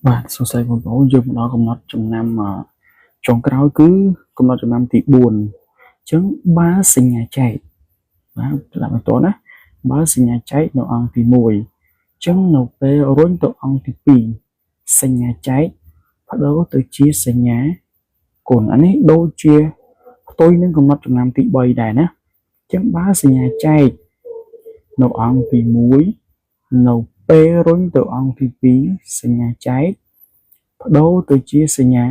បាទសួស្តីបងប្អូនយើងមកដល់កំណត់ចំណាំចុងក្រោយគឺកំណត់ចំណាំទី4អញ្ចឹងបើសញ្ញាចែកបាទតាមបន្តណាបើសញ្ញាចែកនៅអង្គទី1អញ្ចឹងនៅពេលរុញទៅអង្គទី2សញ្ញាចែកបដូរទៅជាសញ្ញាគុណអានេះដូចជាផ្ទុយនឹងកំណត់ចំណាំទី3ដែរណាអញ្ចឹងបើសញ្ញាចែកនៅអង្គទី1នៅពេលរុញទៅអង្គទី2សញ្ញាចែកបដូរទៅជាសញ្ញា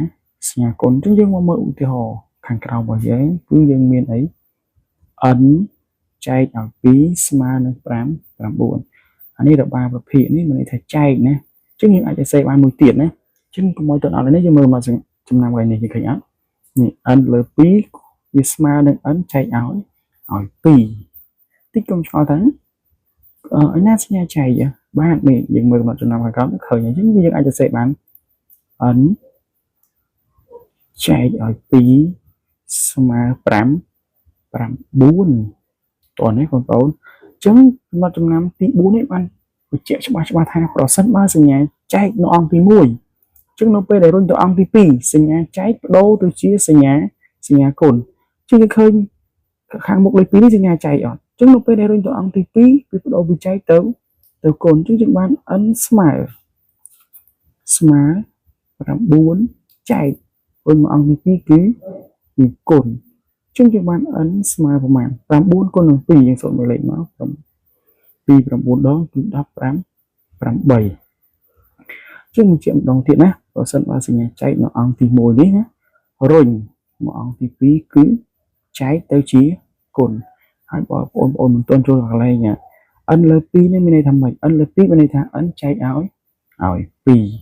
គុណអញ្ចឹងយើងមកមើលឧទាហរណ៍ខាងក្រោមរបស់យើងគឺយើងមានអី n ចែកឲ្យ2ស្មើនឹង5 9អានេះរបាប្រភេទនេះមានន័យថាចែកណាអញ្ចឹងយើងអាចសរសេរបានមួយទៀតណាអញ្ចឹងកុំឲ្យទៅដល់នេះយើងមើលមកចំណាំថ្ងៃនេះយើងឃើញអត់នេះ n លើ2វាស្មើនឹង n ចែកឲ្យ2តិចកុំឆ្ងល់ថាឯណាសញ្ញាចែកបាទនេះយើងមើលមកចំណាំខាងក្រោមឃើញអញ្ចឹងយើងអាចសរសេរបាន n ចែកឲ្យ2ស្មើ5 9តោះនេះបងប្អូនអញ្ចឹងកំណត់ចំណាំទី4នេះបានបញ្ជាក់ច្បាស់ថាប្រសិនបើសញ្ញាចែកនៅអង្គទី1អញ្ចឹងនៅពេលដែលរុញទៅអង្គទី2សញ្ញាចែកបដូរទៅជាសញ្ញាគុណអញ្ចឹងយើងឃើញខាងមុខលេខ2នេះសញ្ញាចែកអត់អញ្ចឹងនៅពេលដែលរុញទៅអង្គទី2វាបដូរពីចែកទៅគុណអញ្ចឹងយើងបាន n ស្មើ9ចែករុញមកអង្គទី2គឺគុណចឹងយើងបាន n ស្មើប្រមាណ9គុណនឹង2យើងសូត្រមើលលេខមក2 9ដងគឺ15 8ចឹងបញ្ជាក់ម្ដងទៀតណាបើសិនបើសញ្ញាចែកនៅអង្គទី1នេះណារុញមកអង្គទី2គឺចែកទៅជាគុណហើយបងប្អូនមិនទាន់ចូលកន្លែងn លើ2នេះមានន័យថាម៉េច n លើ2មានន័យថា n ចែកឲ្យ2